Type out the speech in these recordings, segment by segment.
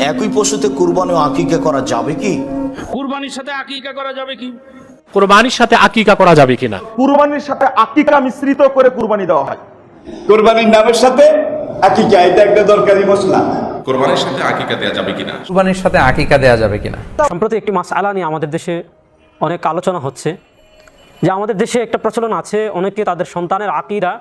একই পশুতে কুরবানি ও আকিকা করা যাবে কি? কুরবানির সাথে আকিকা করা যাবে কি? কুরবানির সাথে আকিকা করা যাবে কিনা? কুরবানির সাথে আকিকা মিশ্রিত করে কুরবানি দেওয়া হয়। কুরবানির নামের সাথে আকিকা, এটা একটা দরকারি মশলা। কুরবানির সাথে আকিকা দেয়া যাবে কিনা? কুরবানির সাথে আকিকা দেয়া যাবে কিনা? সম্প্রতি একটি মাসআলা নিয়ে আমাদের দেশে অনেক আলোচনা হচ্ছে, যে আমাদের দেশে একটা প্রচলন আছে, অনেকে তাদের সন্তানের আকিকা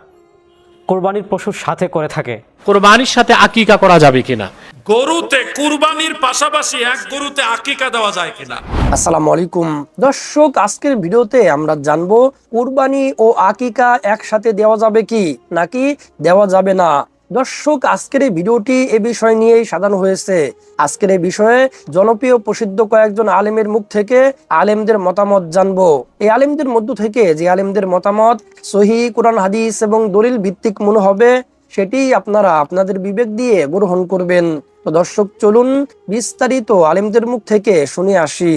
কোরবানির পশুর সাথে করে থাকে। কুরবানির সাথে আকিকা করা যাবে কিনা? গরুতে কুরবানির পাশাপাশি এক গরুতে আকিকা দেওয়া যায় কিনা? আসসালামু আলাইকুম দর্শক, আজকের ভিডিওতে আমরা জানবো কুরবানি ও আকিকা একসাথে দেওয়া যাবে কি নাকি দেওয়া যাবে না। দর্শক, আজকের এই ভিডিওটি এ বিষয় নিয়েই সাজানো হয়েছে। আজকের এই বিষয়ে জনপ্রিয় প্রসিদ্ধ কয়েকজন আলেমের মুখ থেকে আলেমদের মতামত জানবো। এই আলেমদের মধ্য থেকে যে আলেমদের মতামত সহিহ কুরআন হাদিস এবং দলিল ভিত্তিক মনে হবে, সেটি আপনারা আপনাদের বিবেক দিয়ে গ্রহণ করবেন। তো দর্শক, চলুন বিস্তারিত আলেমদের মুখ থেকে শুনে আসি।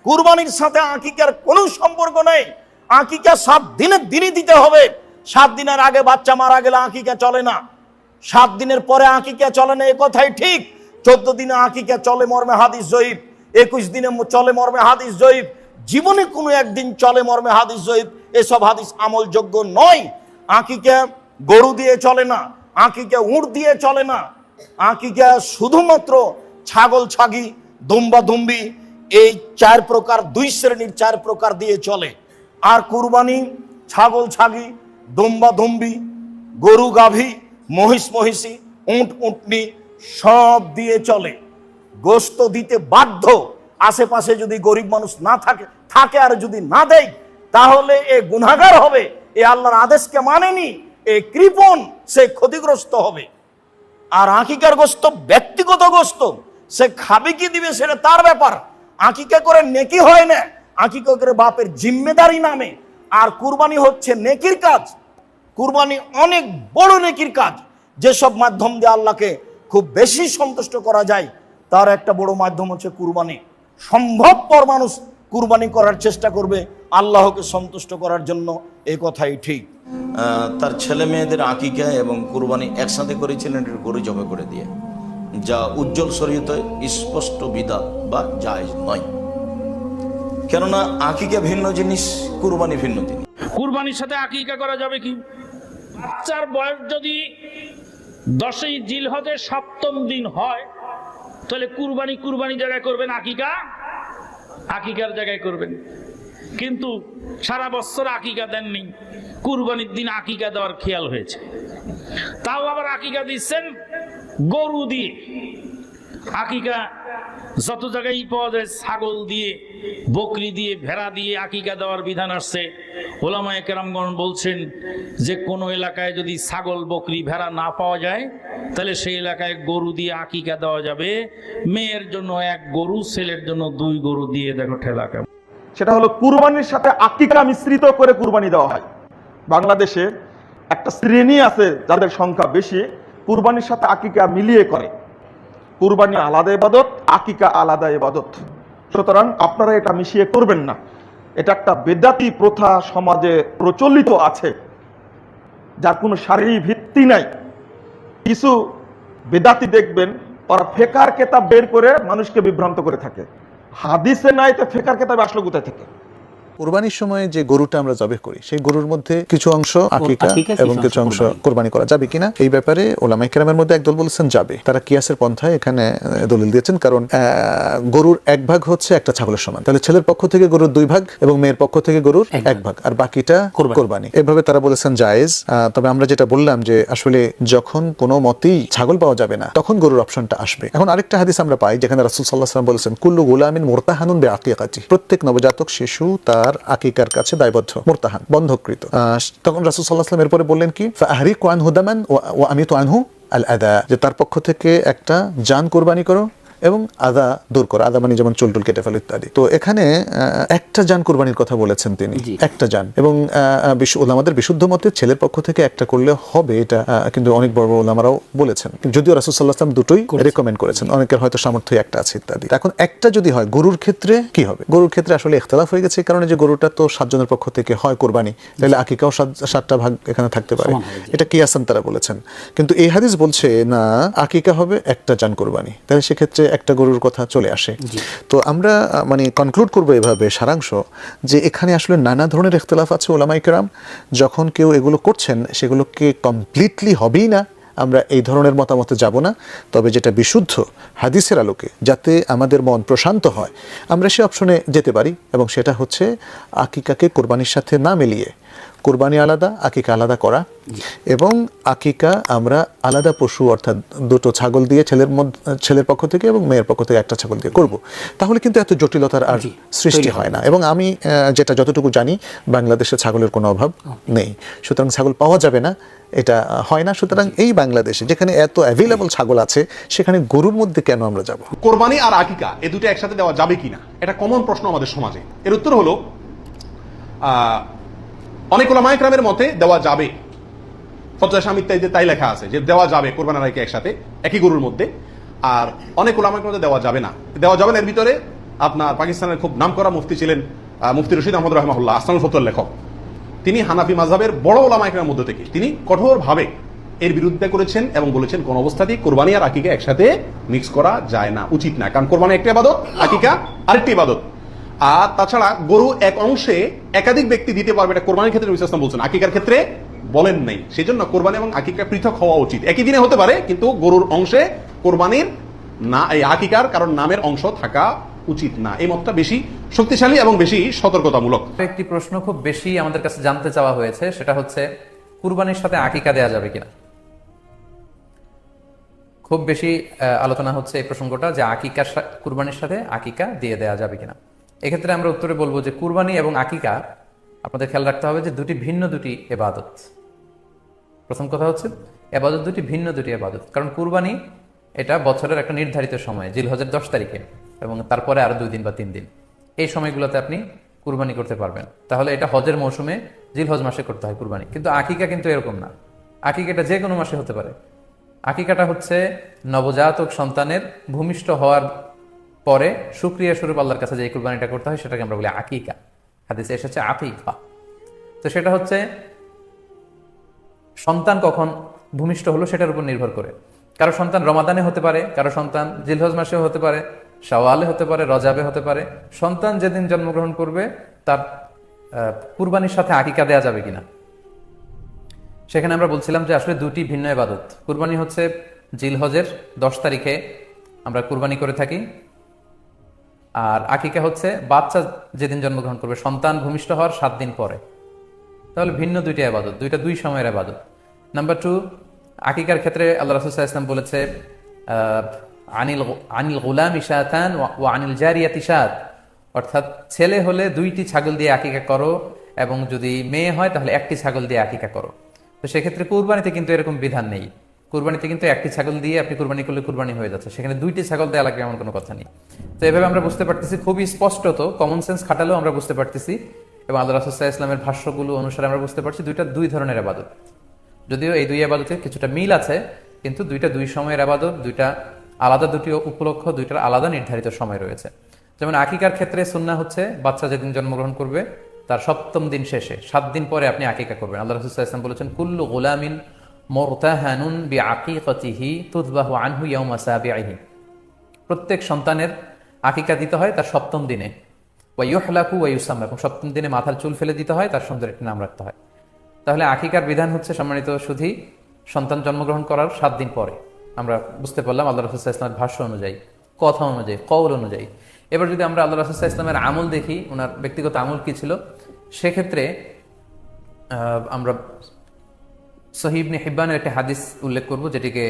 কুরবানির সাথে আকিকার কোনো সম্পর্ক নেই। আকিকা 7 দিনের দিনই দিতে হবে। 7 দিনের আগে বাচ্চা মারা গেলে আকিকা চলে না, 7 দিনের পরে আকিকা চলে না, এ কথাই ঠিক। 14 দিনে আকিকা চলে মর্মে হাদিস জয়ীফ, 21 দিনে চলে মর্মে হাদিস জয়ীফ, জীবনে কোনো একদিন চলে মর্মে হাদিস জয়ীফ। এসব হাদিস আমলযোগ্য নয়। আকিকা গরু দিয়ে চলে না, আকিকা উট দিয়ে চলে না। আকিকা শুধুমাত্র ছাগল ছাগি, দুম্বা দুম্বি, এই 4 প্রকার, 2 শ্রেণীর 4 প্রকার দিয়ে চলে। আর কুরবানি ছাগল ছাগি, দুম্বা দুম্বি, গরু গাভী, মহিষ মহিষী, উট উটনি সব দিয়ে চলে। গোশত দিতে বাধ্য। আশেপাশে যদি গরিব মানুষ না থাকে আর যদি না দেয়, তাহলে এ গুনাহগার হবে, এ আল্লাহর আদেশকে মানেনি, এ কৃপণ, সে ক্ষতিগ্রস্ত হবে। আর আকিকার গোশত ব্যক্তিগত গোশত, সে খাবে কি দিবে সেটা তার ব্যাপার। আকিকা করে নেকি হয় না, আকিকা করে বাপের জিম্মেদারি নামে। আর কুরবানি হচ্ছে নেকির কাজ। কুরবানি অনেক বড় নেকির কাজ। যেসব মাধ্যম দিয়ে আল্লাহকে খুব বেশি সন্তুষ্ট করা যায়, তার একটা বড় মাধ্যম হচ্ছে কুরবানি। সম্ভবপর মানুষ কুরবানি করার চেষ্টা করবে আল্লাহকে সন্তুষ্ট করার জন্য, এই কথাই ঠিক। তার ছেলে মেয়েদের আকিকা এবং কুরবানি একসাথে করেছিলেন গরু জবাই করে দিয়ে, যা উজ্জ্বল শরীয়তে স্পষ্ট বিদআত বা জায়েজ নয়। কেননা আকিকা ভিন্ন জিনিস, কুরবানি ভিন্ন জিনিস। কুরবানির সাথে আকিকা করা যাবে কি? বাচ্চার বয়স যদি 10ই জিলহজের 7ম দিন হয়, তাহলে কুরবানি জায়গায় করবেন, আকিকার জায়গায় করবেন। কিন্তু সারা বছর আকিকা দেননি, কুরবানির দিন আকিকা দেওয়ার খেয়াল হয়েছে, তাও আবার আকিকা দিচ্ছেন গরু দিয়ে। আকিকা যত জায়গায় পাওয়া যায়, ছাগল দিয়ে, বকরি দিয়ে, ভেড়া দিয়ে আকিকা দেওয়ার বিধান আসছে। ওলামায়ে কেরামগণ বলছেন যে কোনো এলাকায় যদি ছাগল, বকরি, ভেড়া না পাওয়া যায়, তাহলে সেই এলাকায় গরু দিয়ে আকিকা দেওয়া যাবে। মেয়ের জন্য 1 গরু, ছেলের জন্য 2 গরু দিয়ে দেখো ঠেলা কেমন। সেটা হলো কুরবানির সাথে আকিকা মিশ্রিত করে কুরবানি দেওয়া হয়। বাংলাদেশে একটা শ্রেণী আছে যাদের সংখ্যা বেশি, কুরবানির সাথে আকিকা মিলিয়ে করে। কুরবানি আলাদা ইবাদত, আকিকা আলাদা ইবাদত। সুতরাং আপনারা এটা মিশিয়ে করবেন না। এটা একটা বেদাতি প্রথা সমাজে প্রচলিত আছে, যার কোনো শারীরিক ভিত্তি নাই। কিছু বেদাতি দেখবেন, ওরা ফেকার কেতাব বের করে মানুষকে বিভ্রান্ত করে থাকে। হাদিসে নাই, তো ফেকার কেতাবে আসলো কোথায় থেকে? কুরবানির সময় যে গরুটা আমরা জবাই করি, সেই গরুর মধ্যে কিছু অংশ আকিকা এবং কিছু অংশ কুরবানি করা যাবে কিনা, এই ব্যাপারে ওলামায়ে কেরামের মধ্যে একদল বলেছেন যাবে। তারা কিয়াসের পন্থায় এখানে দলিল দিয়েছেন। কারণ গরুর 1 ভাগ হচ্ছে একটা ছাগলের সমান, তাহলে ছেলের পক্ষ থেকে গরুর 2 ভাগ এবং মেয়ের পক্ষ থেকে গরুর 1 ভাগ, আর বাকিটা কুরবানি। এভাবে তারা বলেছেন জায়েজ। তবে আমরা যেটা বললাম যে আসলে যখন কোনো মতেই ছাগল পাওয়া যাবে না, তখন গরুর অপশনটা আসবে। এখন আরেকটা হাদিস আমরা পাই যেখানে রাসূল সাল্লাল্লাহু আলাইহি ওয়াসাল্লাম বলেছেন, কুল্লু গুলামিন মুরতাহানুন বিআকিকাতি, প্রত্যেক নবজাতক শিশু তার আকিকার কাছে দায়বদ্ধ, মুরতাহান, বন্ধকৃত। তখন রাসূল সাল্লাল্লাহু আলাইহি ওয়াসাল্লাম এরপরে বললেন কি, ফাআহরিকু আনহু দামান ওয়া আমিতু আনহু আল আদা, যে তার পক্ষ থেকে একটা জান কুরবানি করো এবং আদা দূর করা, আদা মানে যেমন চুল কেটে ফেলা ইত্যাদি। তো এখানে একটা জান কুরবানির কথা বলেছেন তিনি, একটা জান, এবং ওলামাদের বিশুদ্ধ মতে ছেলের পক্ষ থেকে একটা করলে হবে, এটা কিন্তু অনেক বড় বড় ওলামারাও বলেছেন, যদিও রাসূল সাল্লাল্লাহু আলাইহি ওয়াসাল্লাম দুটোই রেকমেন্ড করেছেন, অনেকের হয়তো সামর্থ্য একটা আছে ইত্যাদি। এখন একটা যদি হয়, গরুর ক্ষেত্রে কি হবে? গরুর ক্ষেত্রে আসলে ইখতিলাফ হয়ে গেছে, কারণে যে গরুটা তো 7 জনের পক্ষ থেকে হয় কোরবানি, তাহলে আকিকাও 7টা ভাগ এখানে থাকতে পারে, এটা কিয়াসান তারা বলেছেন। কিন্তু এই হাদিস বলছে না, আকিকা হবে একটা জান কোরবানি, তাহলে সেক্ষেত্রে একটা গরুর কথা চলে আসে। তো আমরা মানে কনক্লুড করবো এভাবে, সারাংশ যে এখানে আসলে নানা ধরনের ইখতিলাফ আছে ওলামায়ে কেরাম, যখন কেউ এগুলো করছেন সেগুলোকে কমপ্লিটলি হবেই না, আমরা এই ধরনের মতামতে যাব না। তবে যেটা বিশুদ্ধ হাদিসের আলোকে যাতে আমাদের মন প্রশান্ত হয়, আমরা সে অপশনে যেতে পারি, এবং সেটা হচ্ছে আকিকাকে কোরবানির সাথে না মিলিয়ে কোরবানি আলাদা, আকিকা আলাদা করা, এবং আকিকা আমরা আলাদা পশু অর্থাৎ দুটো ছাগল দিয়ে ছেলের পক্ষ থেকে এবং মেয়ের পক্ষ থেকে একটা ছাগল দিয়ে করব। তাহলে কিন্তু এত জটিলতার আর সৃষ্টি হয় না। এবং আমি যেটা যতটুকু জানি, বাংলাদেশে ছাগলের কোনো অভাব নেই, সুতরাং ছাগল পাওয়া যাবে না এটা হয় না। সুতরাং এই বাংলাদেশে যেখানে এত অ্যাভেলেবল ছাগল আছে, সেখানে গরুর মধ্যে কেন আমরা যাব? কোরবানি আর আকিকা এ দুটো একসাথে দেওয়া যাবে কিনা, এটা কমন প্রশ্ন আমাদের সমাজে। এর উত্তর হলো অনেক ওলামায়ে কেরামের মতে দেওয়া যাবে, ফতোয়া শামী ইত্যাদিতে তাই লেখা আছে যে দেওয়া যাবে কোরবানি আর আকিকা একসাথে একই গরুর মধ্যে। আর অনেক ওলামায়ে কেরামের মতে দেওয়া যাবে না। এর ভিতরে আপনার পাকিস্তানের খুব নামকরা মুফতি ছিলেন মুফতি রশিদ আহমদ রাহমাহুল্লাহ, আসলামুল ফতোয়ার লেখক। তিনি হানাফি মাযহাবের বড় ওলামায়ে কেরামের মধ্যে থেকে তিনি কঠোরভাবে এর বিরুদ্ধে করেছেন এবং বলেছেন কোন অবস্থাতেই কোরবানি আর আকিকা একসাথে মিক্স করা যায় না, উচিত না। কারণ কোরবানি একটা ইবাদত, আকিকা আরেকটি ইবাদত। আর তাছাড়া গরু এক অংশে একাধিক ব্যক্তি দিতে পারবে, এটা কোরবানির ক্ষেত্রে নবী সাল্লাল্লাহু আলাইহি ওয়াসাল্লাম বলছেন, আকিকার ক্ষেত্রে বলেন নাই। সেজন্য কোরবানি এবং আকিকা পৃথক হওয়া উচিত। একই দিনে হতে পারে, কিন্তু গরুর অংশে কোরবানির না, এই আকিকার কারণ নামের অংশ থাকা উচিত না। এই মতটা বেশি শক্তিশালী এবং বেশি সতর্কতামূলক। একটি প্রশ্ন খুব বেশি আমাদের কাছে জানতে চাওয়া হয়েছে, সেটা হচ্ছে কুরবানির সাথে আকিকা দেয়া যাবে কিনা। খুব বেশি আলোচনা হচ্ছে এই প্রসঙ্গটা, যে আকিকার কুরবানির সাথে আকিকা দিয়ে দেয়া যাবে কিনা। এক্ষেত্রে আমরা উত্তরে বলবো যে কুরবানি এবং আকিকা আপনাদের খেয়াল রাখতে হবে যে ভিন্ন দুটি ইবাদত। প্রথম কথা হচ্ছে ইবাদত ভিন্ন দুটি ইবাদত। কারণ কুরবানি এটা বছরের একটা নির্ধারিত সময়, জিলহজের 10 তারিখে, এবং তারপরে আরো 2 দিন বা 3 দিন, এই সময়গুলোতে আপনি কুরবানি করতে পারবেন। তাহলে এটা হজের মৌসুমে জিলহজ মাসে করতে হয় কুরবানি। কিন্তু আকিকা কিন্তু এরকম না, আকিকাটা যে কোনো মাসে হতে পারে। আকিকাটা হচ্ছে নবজাতক সন্তানের ভূমিষ্ঠ হওয়ার পরে শুকরিয়া স্বরূপ আল্লাহর কাছে যে কুরবানিটা করতে হয়, সেটাকে আমরা বলি আকিকা। হাদিসে এসেছে আকিকা। তো সেটা হচ্ছে সন্তান কখন ভূমিষ্ঠ হলো সেটার উপর নির্ভর করে। কারো সন্তান রমাদানে হতে পারে, কারো সন্তান জিলহজ মাসেও হতে পারে, শাওয়ালে হতে পারে, রজাবে হতে পারে। সন্তান যেদিন জন্মগ্রহণ করবে তার কুরবানির সাথে আকিকা দেয়া যাবে কিনা, সেখানে আমরা বলছিলাম যে আসলে দুটি ভিন্ন ইবাদত। কুরবানি হচ্ছে জিলহজের 10 তারিখে আমরা কুরবানি করে থাকি, আর আকিকা হচ্ছে বাচ্চা যেদিন জন্মগ্রহণ করবে, সন্তান ভূমিষ্ঠ হওয়ার 7 দিন পরে। তাহলে ভিন্ন দুইটা ইবাদত, দুই সময়ের ইবাদত। নাম্বার 2, আকিকার ক্ষেত্রে আল্লাহ রাসূল সাল্লাল্লাহু আলাইহি ওয়াসাল্লাম বলেছে আনিল গুলামি শাতান ওয়া আনিল জারিয়াতি শাত, অর্থাৎ ছেলে হলে 2টি ছাগল দিয়ে আকিকা করো, এবং যদি মেয়ে হয় তাহলে 1টি ছাগল দিয়ে আকিকা করো। তো সেক্ষেত্রে কুরবানিতে কিন্তু এরকম বিধান নেই। কুরবানিতে কিন্তু 1টি ছাগল দিয়ে আপনি কুরবানি করলে কুরবানি হয়ে যাচ্ছে, সেখানে 2টি ছাগল দেওয়া লাগবে এমন কোনো কথা নেই। তো এভাবে আমরা বুঝতে পারতেছি, খুবই স্পষ্টত কমন সেন্স খাটালেও আমরা বুঝতে পারতেছি, এবং আল্লাহ রাসূল সাল্লাল্লাহু আলাইহি ওয়াসাল্লামের ভাষ্যগুলো অনুসারে আমরা বুঝতে পারছি দুই ধরনের ইবাদত। যদিও এই দুই ইবাদতে কিছুটা মিল আছে, কিন্তু দুই সময়ের ইবাদত, আলাদা দুটি উপলক্ষ, দুইটার আলাদা নির্ধারিত সময় রয়েছে। যেমন আকিকার ক্ষেত্রে সুন্নাহ হচ্ছে বাচ্চা যেদিন জন্মগ্রহণ করবে তার 7ম দিন শেষে 7 দিন পরে আপনি আকিকা করবেন। আল্লাহ রাসূল সাল্লাল্লাহু আলাইহি ওয়াসাল্লাম বলেছেন, কুল্লু গুলামিন মুরতাহানুন বিআকিকাতিহি তুযবাহু আনহু ইয়াওমা সাবিহি, প্রত্যেক সন্তানের আকিকা দিতে হয় তার 7ম দিনে, ওয়া ইউহলাকু ওয়া ইউসাম্মা, এবং 7ম দিনে মাথার চুল ফেলে দিতে হয়, তার সুন্দর একটি নাম রাখতে হয়। তাহলে আকিকার বিধান হচ্ছে সম্মানিত শুধু সন্তান জন্মগ্রহণ করার 7 দিন পরে। আমরা বুঝতে পারলাম আল্লাহ রাসূল সাল্লাল্লাহু আলাইহি ওয়াসাল্লামের ভাষ্য অনুযায়ী, কথা অনুযায়ী, কওল অনুযায়ী। এবার যদি আমরা আল্লাহ রাসূল সাল্লাল্লাহু আলাইহি ওয়াসাল্লামের আমল দেখি, ওনার ব্যক্তিগত আমল কি ছিল, সেক্ষেত্রে আমরা সহিহ ইবনে হিব্বানের একটা হাদিস উল্লেখ করব, যেটিকে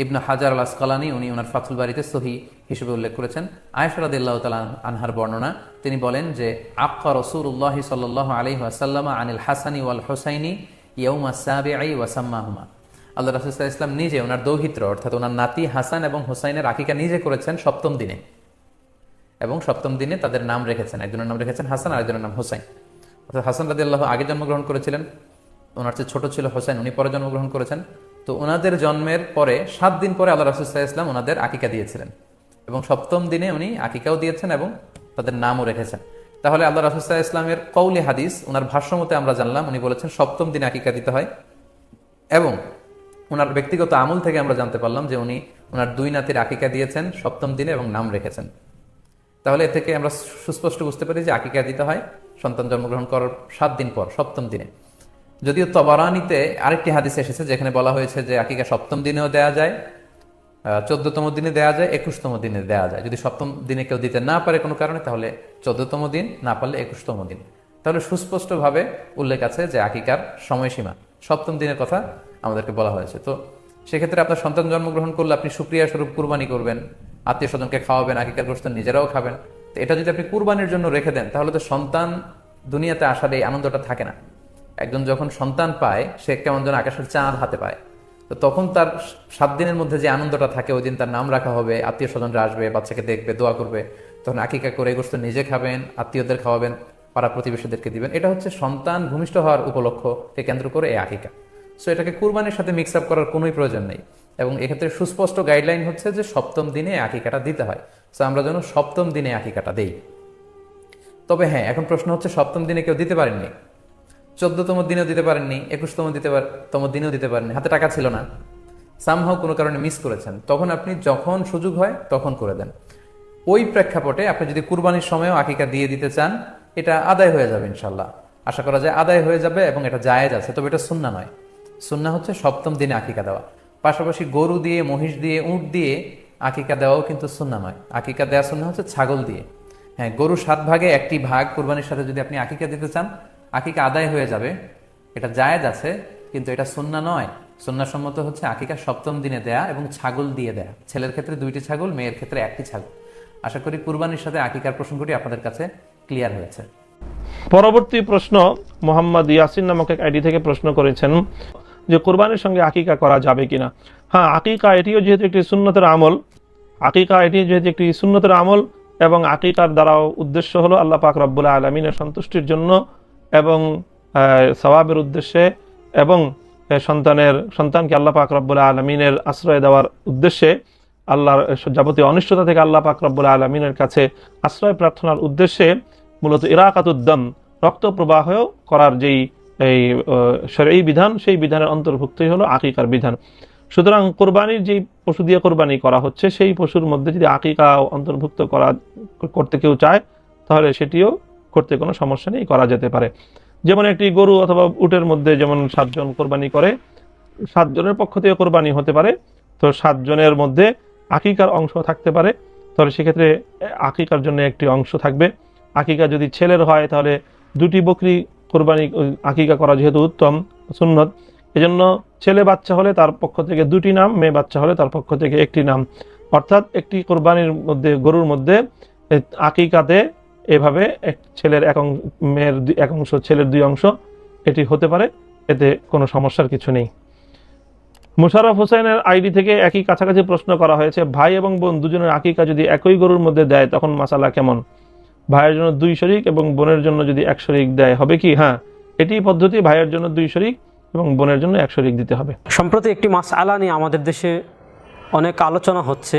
ইবনে হাজার আল আসকালানী উনি ওনার ফাথুল বারিতে সহিহ হিসেবে উল্লেখ করেছেন। আয়েশা রাদিয়াল্লাহু তাআলা আনহার বর্ণনা, তিনি বলেন যে আক্কা রাসূলুল্লাহ সাল্লাল্লাহু আলাইহি ওয়াসাল্লাম আনিল হাসানি ওয়াল হুসাইনি ইয়াউমা সাবিঈ ওয়া সাম্মাহুমা, আল্লাহ রাসূল সাল্লাল্লাহু আলাইহি ওয়াসাল্লাম নিজে ওনার দৌহিত্র অর্থাৎ ওনার নাতি হাসান এবং হুসাইনের আকিকা নিজে করেছেন 7ম দিনে, এবং 7ম দিনে তাদের নাম রেখেছেন, একজনের নাম রেখেছেন হাসান আর একজনের নাম হুসাইন। অর্থাৎ হাসান রাদিয়াল্লাহু আগে জন্মগ্রহণ করেছিলেন, ওনার চেয়ে ছোট ছিল হোসেন, উনি পরে জন্মগ্রহণ করেছেন। তো ওনাদের জন্মের পরে 7 দিন পরে আল্লাহ রাসূল সাল্লাল্লাহু আলাইহি ওয়াসাল্লাম ওনাদের আকিকা দিয়েছিলেন, এবং 7ম দিনে উনি আকিকাও দিয়েছেন এবং তাদের নামও রেখেছেন। তাহলে আল্লাহ রাসূল সাল্লাল্লাহু আলাইহি ওয়াসাল্লামের কওলি হাদিস, ওনার ভাষ্য মতে আমরা জানলাম উনি বলেছেন 7ম দিনে আকিকা দিতে হয়, এবং ওনার ব্যক্তিগত আমল থেকে আমরা জানতে পারলাম যে উনি ওনার 2 নাতির আকিকা দিয়েছেন 7ম দিনে এবং নাম রেখেছেন। তাহলে এ থেকে আমরা সুস্পষ্ট বুঝতে পারি যে আকিকা দিতে হয় সন্তান জন্মগ্রহণ করার 7 দিন পর, 7ম দিনে। যদিও তবারানিতে আরেকটি হাদিস এসেছে যেখানে বলা হয়েছে যে আকিকা 7ম দিনেও দেয়া যায়, 14তম দিনে দেয়া যায়, 21তম দিনে দেয়া যায়। যদি 7ম দিনে কেউ দিতে না পারে কোনো কারণে, তাহলে 14তম দিন, না পারলে 21তম দিন। তাহলে সুস্পষ্টভাবে উল্লেখ আছে যে আকিকার সময়সীমা 7ম দিনের কথা আমাদেরকে বলা হয়েছে। তো সেক্ষেত্রে আপনার সন্তান জন্মগ্রহণ করলে আপনি শুকরিয়া স্বরূপ কুরবানি করবেন, আত্মীয় স্বজনকে খাওয়াবেন, আকিকার গোশত নিজেরাও খাবেন। তো এটা যদি আপনি কুরবানির জন্য রেখে দেন, তাহলে তো সন্তান দুনিয়াতে আসার এই আনন্দটা থাকে না। একজন যখন সন্তান পায়, সে কেমন যেন আকাশের চাঁদ হাতে পায়। তো তখন তার 7 দিনের মধ্যে যে আনন্দটা থাকে, ওই দিন তার নাম রাখা হবে, আত্মীয় স্বজনরা আসবে, বাচ্চাকে দেখবে, দোয়া করবে, তখন আকিকা করে গোশত নিজে খাবেন, আত্মীয়দের খাওয়াবেন, পাড়া প্রতিবেশীদেরকে দিবেন। এটা হচ্ছে সন্তান ভূমিষ্ঠ হওয়ার উপলক্ষকে কেন্দ্র করে এই আকিকা। সো এটাকে কুরবানির সাথে মিক্স আপ করার কোনোই প্রয়োজন নেই, এবং এক্ষেত্রে সুস্পষ্ট গাইডলাইন হচ্ছে যে 7ম দিনে আকিকাটা দিতে হয়। সো আমরা যেন 7ম দিনে আকিকাটা দেই। তবে হ্যাঁ, এখন প্রশ্ন হচ্ছে 7ম দিনে কেউ দিতে পারেননি, 14তম দিনেও দিতে পারেননি, 21তম দিনেও দিতে পারেননি, হাতে টাকা ছিল না, সামহাও কোনো কারণে মিস করেছেন, তখন আপনি যখন সুযোগ হয় তখন করে দেন। ওই প্রেক্ষাপটে আপনি যদি কুরবানির সময়ও আকিকা দিয়ে দিতে চান, এটা আদায় হয়ে যাবে ইনশাল্লাহ, আশা করা যায় আদায় হয়ে যাবে, এবং এটা জায়েজ আছে। তবে এটা সুন্নাহ নয়। সুন্নাহ হচ্ছে 7ম দিনে আকিকা দেওয়া। পাশাপাশি গরু দিয়ে, মহিষ দিয়ে, উট দিয়ে আকিকা দেওয়াও কিন্তু সুন্নাহ নয়। আকিকা দেওয়া সুন্নাহ হচ্ছে ছাগল দিয়ে। হ্যাঁ, গরু 7 ভাগে 1টি ভাগ কুরবানির সাথে যদি আপনি আকিকা দিতে চান, আকিকা আদায় হয়ে যাবে, এটা জায়েজ আছে, কিন্তু এটা সুন্নাহ নয়। সুন্নাহসম্মত হচ্ছে আকিকা 7ম দিনে দেয়া এবং ছাগল দিয়ে দেয়া। ছেলের ক্ষেত্রে 2টি ছাগল, মেয়ের ক্ষেত্রে 1টি ছাগল। আশা করি কুরবানির সাথে আকিকার প্রসঙ্গটি আপনাদের কাছে ক্লিয়ার হয়েছে। পরবর্তী প্রশ্ন মোহাম্মদ ইয়াসিন নামক এক আইডি থেকে প্রশ্ন করেছেন যে কুরবানির সঙ্গে আকিকা করা যাবে কিনা। হ্যাঁ, আকিকা এটিও যেহেতু একটি সুন্নতের আমল, এবং আকিকার দ্বারাও উদ্দেশ্য হলো আল্লাহ পাক রব্বুল আলামিনের সন্তুষ্টির জন্য এবং সওয়াবের উদ্দেশ্যে, এবং সন্তানকে আল্লাহ পাক রব্বুল আলামিনের আশ্রয় দেওয়ার উদ্দেশ্যে, আল্লাহর যাবতীয় অনিষ্টতা থেকে আল্লাহ পাক রব্বুল আলামিনের কাছে আশ্রয় প্রার্থনার উদ্দেশ্যে মূলত ইরাকাতুদ্দাম, রক্ত প্রবাহ করার যেই শরঈ বিধান, সেই বিধানের অন্তর্ভুক্তই হলো আকিকার বিধান। সুতরাং কোরবানির যেই পশু দিয়ে কোরবানি করা হচ্ছে, সেই পশুর মধ্যে যদি আকিকা অন্তর্ভুক্ত করতে কেউ চায়, তাহলে সেটিও করতে কোনো সমস্যা নেই, করা যেতে পারে। যেমন একটি গরু অথবা উটের মধ্যে যেমন 7 জন কোরবানি করে, 7 জনের পক্ষ থেকে কোরবানি হতে পারে, তো 7 জনের মধ্যে আকিকার অংশ থাকতে পারে, তাহলে সেক্ষেত্রে আকিকার জন্য একটি অংশ থাকবে। আকিকা যদি ছেলের হয়, তাহলে 2টি বকরি কোরবানি আকিকা করা যেহেতু উত্তম সুন্নত, এজন্য ছেলে বাচ্চা হলে তার পক্ষ থেকে 2টি নাম, মেয়ে বাচ্চা হলে তার পক্ষ থেকে 1টি নাম। অর্থাৎ একটি কোরবানির মধ্যে, গরুর মধ্যে আকিকাতে এভাবে ছেলের 1 অংশ, মেয়ের 1 অংশ, ছেলের 2 অংশ, এটি হতে পারে, এতে কোনো সমস্যার কিছু নেই। মুশারফ হোসেনের আইডি থেকে একই কাছাকাছি প্রশ্ন করা হয়েছে, ভাই এবং বোন দুজনের আকিকা যদি একই গরুর মধ্যে দেয়, তখন মাসালা কেমন? ভাইয়ের জন্য 2 শরিক এবং বোনের জন্য যদি 1 শরিক দেয়, হবে কি? হ্যাঁ, এটি পদ্ধতি, ভাইয়ের জন্য 2 শরিক এবং বোনের জন্য 1 শরিক দিতে হবে। সম্প্রতি একটি মাসআলা নিয়ে আমাদের দেশে অনেক আলোচনা হচ্ছে,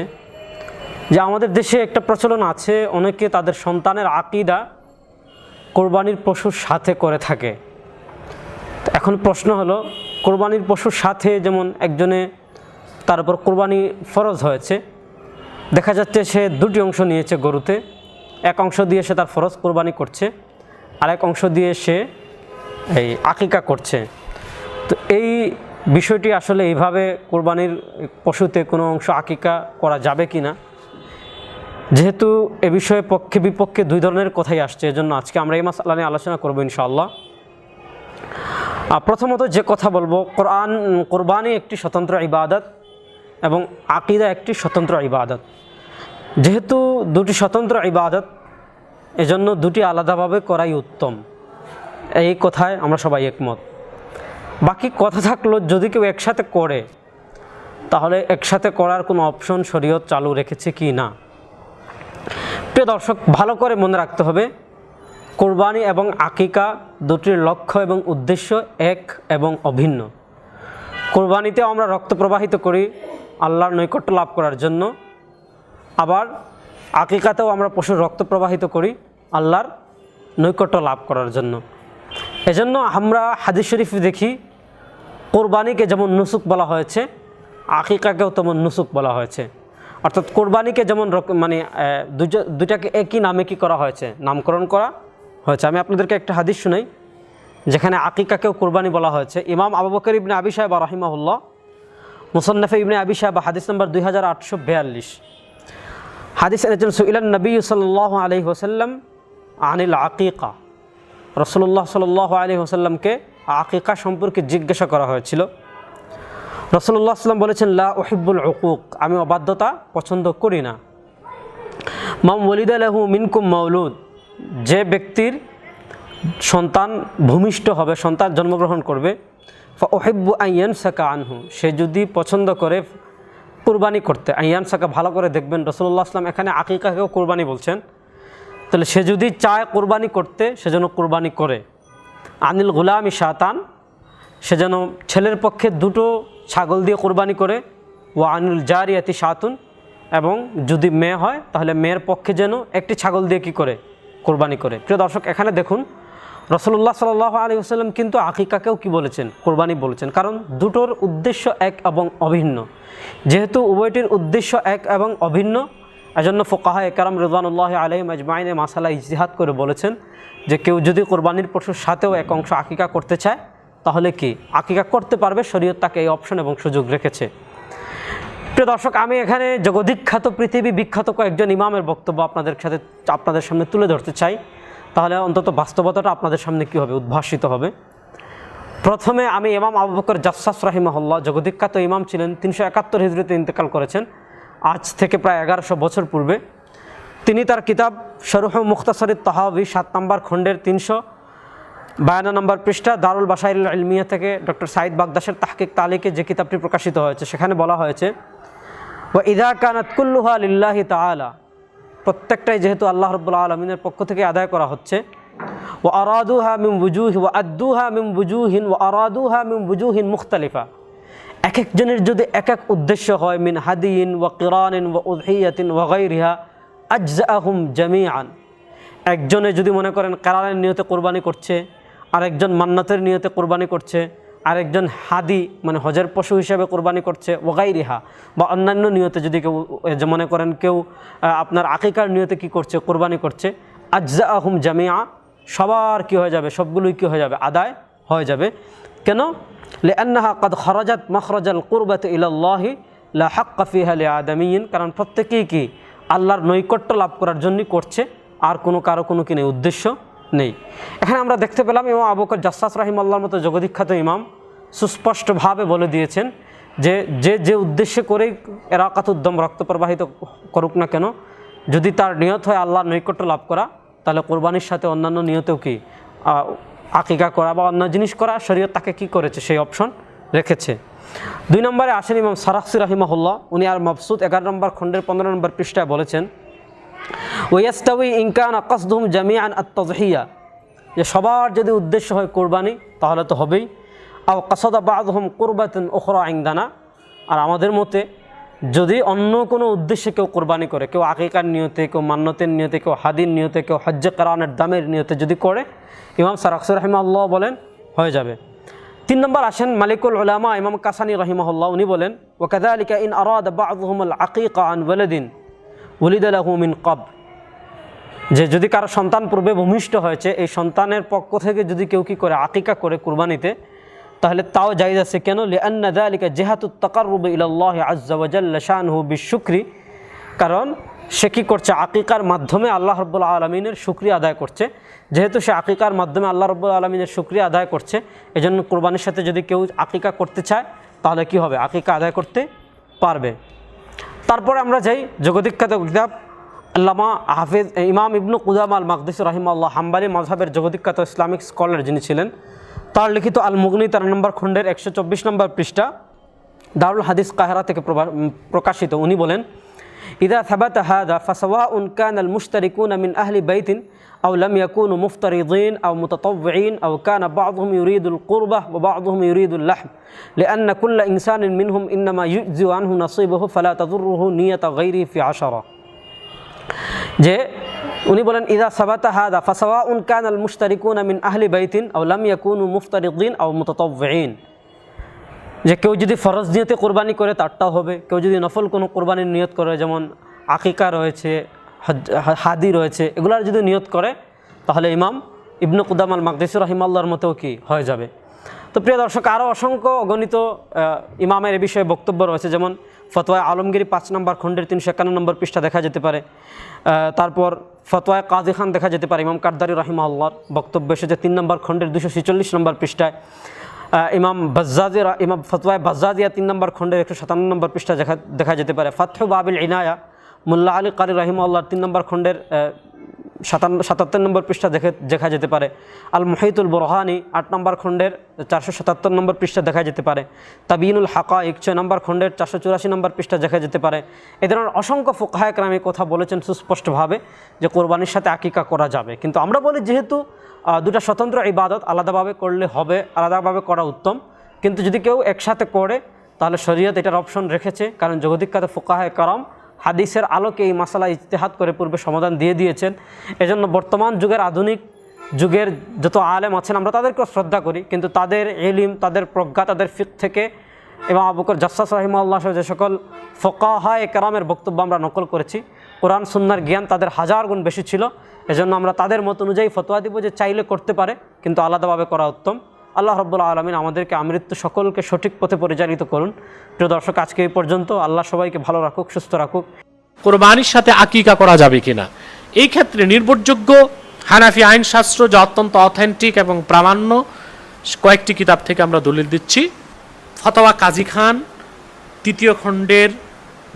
যে আমাদের দেশে একটা প্রচলন আছে, অনেকে তাদের সন্তানের আকিদা কোরবানির পশুর সাথে করে থাকে। এখন প্রশ্ন হলো, কোরবানির পশুর সাথে যেমন একজনে তার উপর কোরবানি ফরজ হয়েছে, দেখা যাচ্ছে সে 2টি অংশ নিয়েছে গরুতে, 1 অংশ দিয়ে সে তার ফরজ কোরবানি করছে, আর 1 অংশ দিয়ে সে এই আকিকা করছে। তো এই বিষয়টি আসলে এইভাবে কোরবানির পশুতে কোনো অংশ আকিকা করা যাবে কি না, যেহেতু এ বিষয়ে পক্ষে বিপক্ষে 2 ধরনের কথাই আসছে, এজন্য আজকে আমরা এই মাসআলা নিয়ে আলোচনা করব ইনশাআল্লাহ। প্রথমত যে কথা বলবো, কোরবানি একটি স্বতন্ত্র ইবাদত এবং আকিদা একটি স্বতন্ত্র ইবাদত। যেহেতু 2টি স্বতন্ত্র ইবাদত, এজন্য 2টি আলাদাভাবে করাই উত্তম, এই কথায় আমরা সবাই একমত। বাকি কথা থাকলো যদি কেউ একসাথে করে তাহলে একসাথে করার কোনো অপশন শরীয়ত চালু রেখেছে কি না। প্রিয় দর্শক, ভালো করে মনে রাখতে হবে কোরবানি এবং আকিকা দুটির লক্ষ্য এবং উদ্দেশ্য এক এবং অভিন্ন। কোরবানিতেও আমরা রক্ত প্রবাহিত করি আল্লাহর নৈকট্য লাভ করার জন্য, আবার আকিকাতেও আমরা পশুর রক্ত প্রবাহিত করি আল্লাহর নৈকট্য লাভ করার জন্য। এজন্য আমরা হাদিস শরীফ দেখি কোরবানিকে যেমন নুসুক বলা হয়েছে আকিকাকেও তেমন নুসুক বলা হয়েছে। অর্থাৎ কোরবানিকে যেমন মানে দুইটাকে একই নামে কি করা হয়েছে, নামকরণ করা হয়েছে। আমি আপনাদেরকে একটা হাদিস শুনাই যেখানে আকিকাকেও কোরবানি বলা হয়েছে। ইমাম আবু বকর ইবনে আবি শায়বা রাহিমাহুল্লাহ মুসান্নাফে ইবনে আবি শায়বা হাদিস নম্বর 2842 হাদিস এনেছেন, সুইলান নবী সাল্লাল্লাহু আলাইহি ওয়াসাল্লাম আনিল আকিকা। রাসূলুল্লাহ সাল্লাল্লাহু আলাইহি ওয়াসাল্লামকে আকিকা সম্পর্কে জিজ্ঞাসা করা হয়েছিল। রাসূলুল্লাহ সাল্লাম বলেছেন, লা উহিব্বুল উকুক, আমি অবাধ্যতা পছন্দ করি না। মাম ওয়ালিদা লাহু মিনকুম মাউলুদ, যে ব্যক্তির সন্তান ভূমিষ্ঠ হবে, সন্তান জন্মগ্রহণ করবে, ফা উহিব্বু আন ইয়ানসাকা আনহু, সে যদি পছন্দ করে কুরবানি করতে। ইয়ানসাকা ভালো করে দেখবেন, রাসূলুল্লাহ সাল্লাম এখানে আকিকাকেও কুরবানি বলছেন। তাহলে সে যদি চায় কুরবানি করতে সে যেন কুরবানি করে। আনিল গুলামি শাতান, সে যেন ছেলের পক্ষে 2টো ছাগল দিয়ে কুরবানি করে। ওয়া আনিল জারিয়াতি শাতুন, এবং যদি মেয়ে হয় তাহলে মেয়ের পক্ষে যেন একটি ছাগল দিয়ে কি করে কুরবানি করে। প্রিয় দর্শক, এখানে দেখুন রাসূলুল্লাহ সাল্লাল্লাহু আলাইহি ওয়াসাল্লাম কিন্তু আকিকাকেও কি বলেছেন, কুরবানি বলেছেন, কারণ দুটোর উদ্দেশ্য এক এবং অভিন্ন। যেহেতু উভয়টির উদ্দেশ্য এক এবং অভিন্ন, এজন্য ফুকাহায়ে কেরাম রিদওয়ানুল্লাহি আলাইহিম আজমাইন মাসালা ইজতিহাদ করে বলেছেন যে কেউ যদি কোরবানির পশুর সাথেও এক অংশ আকিকা করতে চায় তাহলে কি আকিকা করতে পারবে, শরীয়ত তাকে এই অপশন এবং সুযোগ রেখেছে। প্রিয় দর্শক, আমি এখানে জগদ্বিখ্যাত পৃথিবী বিখ্যাত কয়েকজন ইমামের বক্তব্য আপনাদের সামনে তুলে ধরতে চাই, তাহলে অন্তত বাস্তবতাটা আপনাদের সামনে কী হবে, উদ্ভাসিত হবে। প্রথমে আমি ইমাম আবু বকর জাসসাস রাহিমাহুল্লাহ, জগদ্বিখ্যাত ইমাম ছিলেন, 371 হিজরিতে ইন্তেকাল করেছেন, আজ থেকে প্রায় 1100 বছর পূর্বে। তিনি তার কিতাব শরহ মুখতাসারিত তাহাবি 7 নম্বর খণ্ডের 352 নম্বর পৃষ্ঠা দারুল বাসাইল ইলমিয়া থেকে ডক্টর সাইদ বাগদাসের তাহকিক তালিকে যে কিতাবটি প্রকাশিত হয়েছে সেখানে বলা হয়েছে, ওয়া ইযা কানাত কুল্লুহা লিল্লাহি তাআলা, প্রত্যেকটাই যেহেতু আল্লাহ রাব্বুল আলামিনের পক্ষ থেকে আদায় করা হচ্ছে, ওয়া আরাদুহা মিন বুজুহি ওয়া আদ্দুহা মিন বুজুহিন ওয়া আরাদুহা মিন বুজুহিন মুখতালিফা, এক একজনের যদি এক এক উদ্দেশ্য হয়, মিন হাদিয়িন ওয়া কিরানিন ওয়া উযহিয়াতিন ওয়া গায়রিহা আজজাআহুম জামিআন, একজনে যদি মনে করেন কিরানের নিয়তে কুরবানি করছে, আরেকজন মান্নাতের নিয়তে কুরবানি করছে, আরেকজন হাদি মানে হজের পশু হিসেবে কুরবানি করছে, ওয়া গায়রিহা বা অন্যান্য নিয়তে যদি কেউ মনে করেন কেউ আপনার আকিকার নিয়তে কি করছে, কুরবানি করছে, আজজাআহুম জামিআ, সবার কি হয়ে যাবে, সবগুলোই কি হয়ে যাবে, আদায় হয়ে যাবে। কেন? লিআন্নাহা কাদ খরাজাত মাখরাজাল কুরবাতি ইলাল্লাহি লা হাক্কা ফিহা লিআদামিয়িন, কারণ প্রত্যেকেই কি আল্লাহর নৈকট্য লাভ করার জন্যই করছে, আর কারো কোনো কি নেই, উদ্দেশ্য নেই। এখানে আমরা দেখতে পেলাম ইমাম আবু বকর জাসসাস রাহিমাহুল্লাহর মতো জগদ্বিখ্যাত ইমাম সুস্পষ্টভাবে বলে দিয়েছেন যে যে উদ্দেশ্যে করেই এরাকাতুদ্দম রক্ত প্রবাহিত করুক না কেন, যদি তার নিয়ত হয় আল্লাহর নৈকট্য লাভ করা, তাহলে কোরবানির সাথে অন্যান্য নিয়তেও কি আকিকা করা বা অন্য জিনিস করা, শরীয়ত তাকে কি করেছে, সেই অপশন রেখেছে। 2 নম্বরে আসেন ইমাম সারাখসি রাহিমাহুল্লাহ, উনি আর মাবসুদ 11 নম্বর খণ্ডের 15 নম্বর পৃষ্ঠায় বলেছেন, ওয়াস্তাউই ইন কানা কসদুহুম জামিআন আত-তাযহিয়া, যে সবার যদি উদ্দেশ্য হয় কোরবানি তাহলে তো হবেই, আও কাসাদা বা'দুহুম কুরবাতান উখরা ইনদানা, আর আমাদের মতে যদি অন্য কোনো উদ্দেশ্যে কেউ কোরবানি করে, কেউ আকিকার নিয়তে, কেউ মান্নতের নিয়তে, কেউ হাদির নিয়তে, কেউ হজ্জে কিরানের দামের নিয়তে যদি করে, ইমাম সারাখসি রাহিমাহুল্লাহ বলেন হয়ে যাবে। 3 নম্বর আসেন মালিকুল উলামা ইমাম কাসানি রাহিমাহুল্লাহ, উনি বলেন, ওয়া কাযালিকা ইন আরাদা বা'দুহুম আল আকিকা আন ওয়ালাদিন ওয়ালিদা লাহু মিন ক্বাবল, যে যদি কারো সন্তান পূর্বে ভূমিষ্ঠ হয়েছে, এই সন্তানের পক্ষ থেকে যদি কেউ কি করে আকিকা করে কুরবানিতে, তাহলে তাও জায়েজ আছে। কেন? লিআন্না যালিকা জিহাতুত তাকাররুব ইলাল্লাহি আযজা ওয়া জাল্লা শানুহু বিশুকরি, কারণ সে কী করছে, আকিকার মাধ্যমে আল্লাহ রাব্বুল আলামিনের শুকরিয়া আদায় করছে। যেহেতু সে আকিকার মাধ্যমে আল্লাহ রাব্বুল আলামিনের শুকরিয়া আদায় করছে, এজন্য কুরবানির সাথে যদি কেউ আকিকা করতে চায় তাহলে কি হবে, আকিকা আদায় করতে পারবে। তারপরে আমরা যাই জগদ্বিখ্যাত কিতাব আল্লামা হাফিজ ইমাম ইবনু কুদামা আল মাকদিসি রাহিমাহুল্লাহ, হাম্বলি মাযহাবের জগদ্বিখ্যাত ইসলামিক স্কলার যিনি ছিলেন, তার লিখিত আল মুগনি 13 নম্বর খণ্ডের 124 নম্বর পৃষ্ঠা, দারুল হাদিস কাহিরা থেকে প্রকাশিত। উনি বলেন, ইদা থাবাতা হাদা ফাসাওয়াউন কানাল মুশতারিকুনা মিন আহলি বাইতিন আও লাম ইয়াকুনু মুফতারিদিন আও মুতাতাওবিঈন আও কানা বা'দুহুম ইউরিদুল কুরবাহ ওয়া বা'দুহুম ইউরিদুল লাহম লিআন্না কুল্লা ইনসানিন মিনহুম ইন্নামা ইউযিউ আনহু নাসিবুহু ফালা তাদুররুহু নিয়াতু গায়রিহি ফি আশারা। যে উনি বলেন, ইদা সাবাতা হাদা ফাসাওয়াউন কানাল মুশতারিকুনা মিন আহলি বাইতিন আও লাম ইয়াকুনু মুফতারিদিন আও মুতাতাওবিঈন, যে কেউ যদি ফরজ নিয়তে কোরবানি করে তারটাও হবে, কেউ যদি নফল কোনো কোরবানির নিয়ত করে, যেমন আকিকা রয়েছে, হাদি রয়েছে, এগুলার যদি নিয়ত করে তাহলে ইমাম ইবনে কুদাম আল মাকদিসি রাহিমাহুল্লাহর মতেও কি হয়ে যাবে। তো প্রিয় দর্শক, আরও অসংখ্য অগণিত ইমামের এ বিষয়ে বক্তব্য রয়েছে, যেমন ফতোয়া আলমগীরি 5 নম্বর খণ্ডের 351 নম্বর পৃষ্ঠা দেখা যেতে পারে। তারপর ফতোয়া কাজী খান দেখা যেতে পারে, ইমাম কারদারি রাহিমাহুল্লাহর বক্তব্য এসেছে 3 নম্বর খণ্ডের 246 নম্বর পৃষ্ঠায়। ইমাম ফতোয়া বাজ্জাজিয়া 3 নম্বর খণ্ডের 157 নম্বর পৃষ্ঠা দেখা যেতে পারে। ফাতহু বাবিল ইনায়া মুল্লা আলী কারি রাহিমাহুল্লাহর 3 নম্বর খণ্ডের 77 নম্বর পৃষ্ঠা দেখা যেতে পারে। আল মুহিতুল বুরহানি 8 নম্বর খণ্ডের 477 নম্বর পৃষ্ঠা দেখা যেতে পারে। তাবিনুল হাকাইক 6 নম্বর খণ্ডের 484 নম্বর পৃষ্ঠা দেখা যেতে পারে। এ ধরনের অসংখ্য ফুকাহায়ে কেরাম কথা বলেছেন সুস্পষ্টভাবে যে কোরবানির সাথে আকিকা করা যাবে। কিন্তু আমরা বলি, যেহেতু দুটা স্বতন্ত্র ইবাদত, আলাদাভাবে করলে হবে, আলাদাভাবে করা উত্তম। কিন্তু যদি কেউ একসাথে করে তাহলে শরীয়ত এটার অপশন রেখেছে, কারণ জগদিখ্যাত ফুকাহায়ে কেরাম হাদিসের আলোকে এই মাসালা ইজতিহাদ করে পূর্বে সমাধান দিয়ে দিয়েছেন। এজন্য বর্তমান যুগের, আধুনিক যুগের যত আলেম আছেন আমরা তাদেরকেও শ্রদ্ধা করি, কিন্তু তাদের ইলম, তাদের প্রজ্ঞা, তাদের ফিকহ থেকে এবং আবু বকর জাসসাস রাহিমাহুল্লাহ সহ যে সকল ফুকাহায়ে কেরামের বক্তব্য আমরা নকল করেছি, কোরআন সুন্নাহর জ্ঞান তাদের 1000 গুণ বেশি ছিল। এজন্য আমরা তাদের মত অনুযায়ী ফতোয়া দিব যে চাইলে করতে পারে, কিন্তু আলাদাভাবে করা উত্তম। আল্লাহ রাব্বুল আলামিন আমাদেরকে আমৃত্যু সকলকে সঠিক পথে পরিচালিত করুন। প্রিয় দর্শক, আজকে এই পর্যন্ত। আল্লাহ সবাইকে ভালো রাখুক, সুস্থ রাখুক। কোরবানির সাথে আকিকা করা যাবে কিনা, এই ক্ষেত্রে নির্ভরযোগ্য হানাফি আইনশাস্ত্র যা অত্যন্ত অথেন্টিক এবং প্রামাণ্য কয়েকটি কিতাব থেকে আমরা দলিল দিচ্ছি। ফতোয়া কাজী খান 3য় খণ্ডের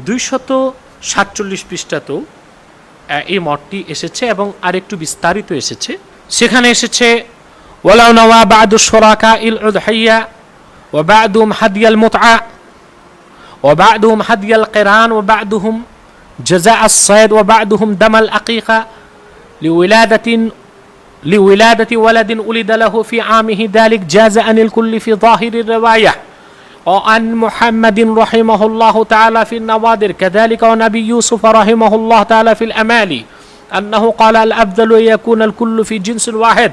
247 পৃষ্ঠাতেও এই মতটি এসেছে এবং আরেকটু বিস্তারিত এসেছে। সেখানে এসেছে, ওয়ালাউ নাওয়া বা'দু শুরাকা ইল উদহিয়া ওয়া বা'দুহুম হাদিয়াল মুতআ ওয়া বা'দুহুম হাদিয়াল কিরান ওয়া বা'দুহুম জাযা আস-সাyd ওয়া বা'দুহুম দামাল আকিকা লিউলাদাতি ওয়ালাদিন উলিদা লাহু ফি আমিহি যালিক জাযা আনিল কুল্লি ফি যাহিরির riwayah وعن محمد رحمه الله تعالى في النوادر كذلك ونبي يوسف رحمه الله تعالى في الأمالي أنه قال الأفضل يكون الكل في جنس واحد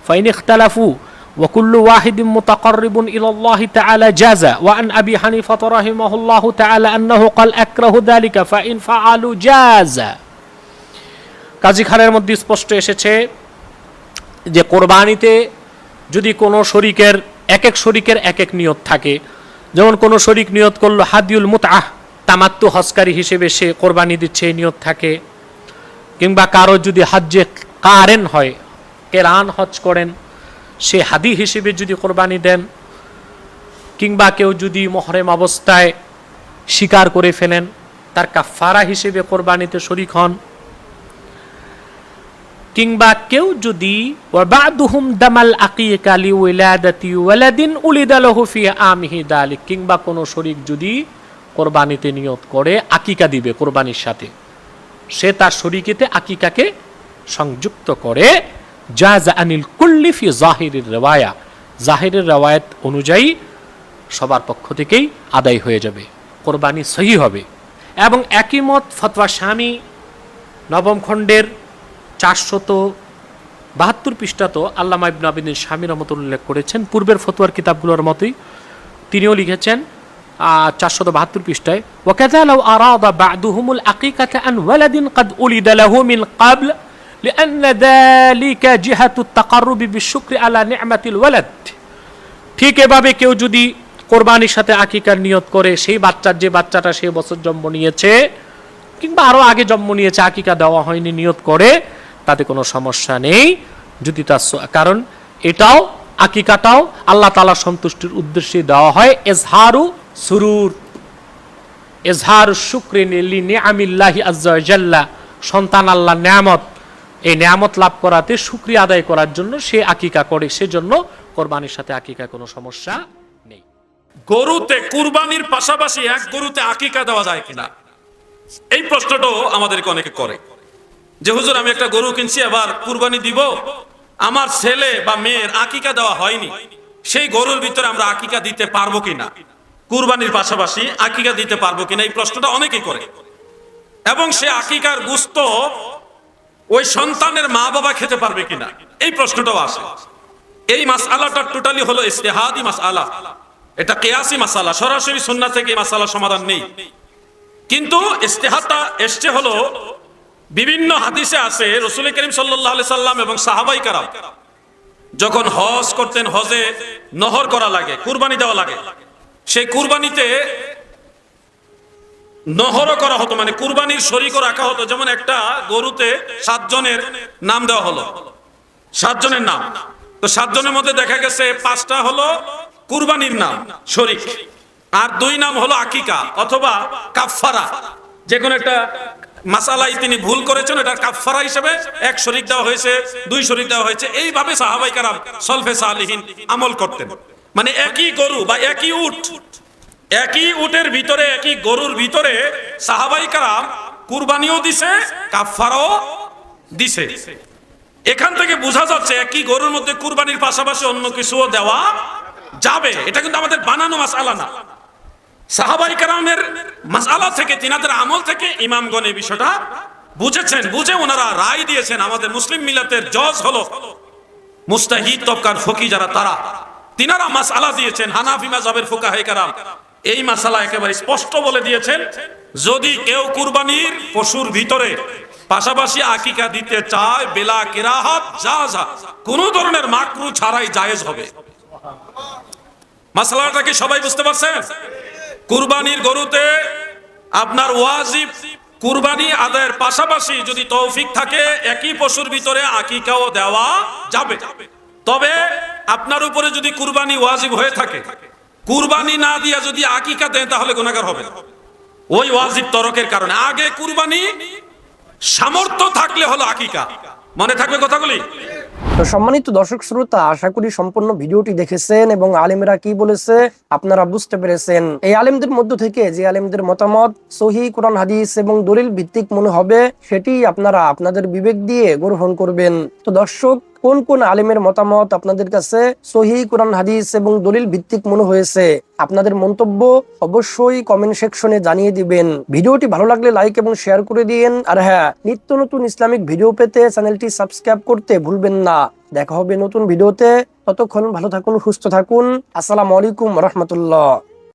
فإن اختلفوا وكل واحد متقرب إلى الله تعالى جاز وعن أبي حنيفة رحمه الله تعالى أنه قال أكره ذلك فإن فعلوا جاز কাজী খানের মধ্যে স্পষ্ট এসেছে যে কোরবানিতে যদি কোনো শরীকের এক শরীকের এক নিয়ত থাকে, যেমন কোনো শরীক নিয়ত করলো হাদিউল মুতআহ, তামাত্তু হজকারী হিসেবে সে কোরবানি দিচ্ছে এই নিয়ত থাকে, কিংবা কারো যদি হজ্জে কারেন হয়, কেরান হজ করেন, সে হাদি হিসেবে যদি কোরবানি দেন, কিংবা কেউ যদি মুহরিম অবস্থায় শিকার করে ফেলেন তার কাফারা হিসেবে কোরবানিতে শরীক হন, কিংবা কেউ যদি ওয়াবাদুহুম দামাল আকিকা লিউলাদাতি ওয়ালাদিন উলিদা লাহু ফি আমিহি যালিক, কিংবা কোন শরীক যদি কোরবানিতে নিয়ত করে আকিকা দিবে কোরবানির সাথে, সে তার শরীকেতে আকিকাকে সংযুক্ত করে জাযা আনিল কুল্লি ফি যাহিরির রিওয়ায়া, জাহিরের রিওয়ায়াত অনুযায়ী সবার পক্ষ থেকেই আদায় হয়ে যাবে, কোরবানি সহিহ হবে। এবং একই মত ফতোয়া শামী 9ম খণ্ডের 472 পৃষ্ঠাতে আল্লামা ইবনে আবিদিন শামী রাহমাতুল্লাহ উল্লেখ করেছেন, পূর্বের ফতোয়ার কিতাবগুলোর মতোই তিনিও লিখেছেন 472 পৃষ্ঠায়, ওয়াকাযা লাউ আরাদা বা'দুহুমুল আকিকাতা আন ওয়ালাদিন ক্বাদ উলিদা লাহু মিন ক্বাবল লিআন্না যালিকা জিহাতুত তাকাররুবি বিশুকরি আলা নি'মাতিল ওয়ালাদ। ঠিক এভাবে কেউ যদি কোরবানির সাথে আকিকার নিয়ত করে, সেই যে বাচ্চাটা সেই বছর জন্ম নিয়েছে কিংবা আরো আগে জন্ম নিয়েছে, আকিকা দেওয়া হয়নি, নিয়ত করে, তাতে কোনো সমস্যা নেই। যদি তার কারণ এটাও আকিকাটাও আল্লাহ তাআলা সন্তুষ্টির উদ্দেশ্যে দেওয়া হয়, ইজহারু সুরুর, ইজহারু শুকরি লিনিআমিল্লাহি আযজা ওয়া জাল্লা, সন্তান আল্লাহর নিয়ামত, এই নিয়ামত লাভ করাতে শুকরিয়া আদায় করার জন্য সে আকিকা করে, সেজন্য কোরবানির সাথে আকিকা কোনো সমস্যা নেই। গরুতে কুরবানির পাশাপাশি এক গরুতে আকিকা দেওয়া যায় কিনা, এই প্রশ্নটাও আমাদেরকে অনেকে করে যে হুজুর আমি একটা গরু কিনছি, আবার কুরবানি দিব, আমার ছেলে বা মেয়ের আকিকা দেওয়া হয়নি, সেই গরুর ভিতরে আমরা আকিকা দিতে পারবো কিনা, কুরবানির পাশাপাশি আকিকা দিতে পারবো কিনা, এই প্রশ্নটা অনেকেই করে। এবং সে আকিকার গোশত ওই সন্তানের মা বাবা খেতে পারবে কিনা, এই প্রশ্নটাও আসে। এই মাসআলাটা টোটালি হলো ইজতিহাদি মাসআলা, এটা কিয়াসি মাসআলা, সরাসরি সুন্নাহ থেকে এই মাসআলার সমাধান নেই। কিন্তু ইজতিহাদটা এসছে হলো বিভিন্ন হাদিসে আছে রাসূল করিম সাল্লাল্লাহু আলাইহি সাল্লাম এবং সাহাবায়ে কেরাম যখন হজ করতেন, হজে নহর করা লাগে, কুরবানি দেওয়া লাগে, সেই কুরবানিতে নহরও করা হতো, মানে কুরবানির শরীকও রাখা হতো। যেমন একটা গরুতে 7 জনের নাম দেওয়া হলো, 7 জনের নাম, তো 7 জনের মধ্যে দেখা গেছে 5টা হলো কুরবানির নাম শরীক, আর 2 নাম হলো আকিকা অথবা কাফফারা। যে কোনো একটা মাসালাই তিনি ভুল করেছেন, এটা কাফফারা হিসেবে 1 শরীক দেওয়া হয়েছে, 2 শরীক দেওয়া হয়েছে। এইভাবে সাহাবায়ে কেরাম সলফে সালিহিন আমল করতেন। মানে একই গরু বা একই উট, একই উটের ভিতরে, একই গরুর ভিতরে সাহাবায়ে কেরাম কুরবানিও দিছে, কাফফারাও দিছে। এখান থেকে বোঝা যাচ্ছে একই গরুর মধ্যে কুরবানির পাশাপাশি অন্য কিছুও দেওয়া যাবে। এটা কিন্তু আমাদের বানানো মাসআলা না, সাহাবায়ে কেরামের মাসআলা থেকে, তিনাদের আমল থেকে ইমামগণ এই বিষয়টা বুঝেছেন, বুঝে ওনারা রায় দিয়েছেন। আমাদের মুসলিম মিল্লাতের জজ হলো মুস্তাহিদ তবকার ফকি যারা, তারা তিনারা মাসআলা দিয়েছেন। হানাফি মাযহাবের ফুকাহায়ে কেরাম এই মাসআলা একেবারে স্পষ্ট বলে দিয়েছেন, যদি কেউ কুরবানির পশুর ভিতরে পাশাপাশি আকিকা দিতে চায় বেলা কিরাহাত জাযা, কোন ধরনের মাকরু ছাড়াই জায়েজ হবে। মাসআলাটা কি সবাই বুঝতে পারছেন? কুরবানির গরুতে আপনার ওয়াজিব কুরবানি আদায়ের পাশাপাশি যদি তৌফিক থাকে একই পশুর ভিতরে আকিকাও দেওয়া যাবে। তবে আপনার উপরে যদি কুরবানি ওয়াজিব হয়ে থাকে, কুরবানি না দিয়া যদি আকিকা দেন তাহলে গুনাহগার হবেন ওই ওয়াজিব তরকের কারণে। আগে কুরবানি, সামর্থ্য থাকলে হলো আকিকা। মনে থাকবে কথাগুলি? তো সম্মানিত দর্শক শ্রোতা, আশা করি সম্পূর্ণ ভিডিওটি দেখেছেন এবং আলেমরা কি বলেছে আপনারা বুঝতে পেরেছেন। এই আলেমদের মধ্য থেকে যে আলেমদের মতামত সহিহ কোরআন হাদিস এবং দলিল ভিত্তিক মনে হবে সেটি আপনারা আপনাদের বিবেক দিয়ে গ্রহণ করবেন। তো দর্শক, কোন কোন আলেমের মতামত আপনাদের কাছে সহিহ কোরআন হাদিস এবং দলিল ভিত্তিক মনে হয়েছে আপনাদের মন্তব্য অবশ্যই কমেন্ট সেকশনে জানিয়ে দিবেন। ভিডিওটি ভালো লাগলে লাইক এবং শেয়ার করে দিন। আর হ্যাঁ, নিত্য নতুন ইসলামিক ভিডিও পেতে চ্যানেলটি সাবস্ক্রাইব করতে ভুলবেন না। দেখা হবে নতুন ভিডিওতে, ততক্ষণ ভালো থাকুন, সুস্থ থাকুন। আসসালামু আলাইকুম রাহমাতুল্লাহ।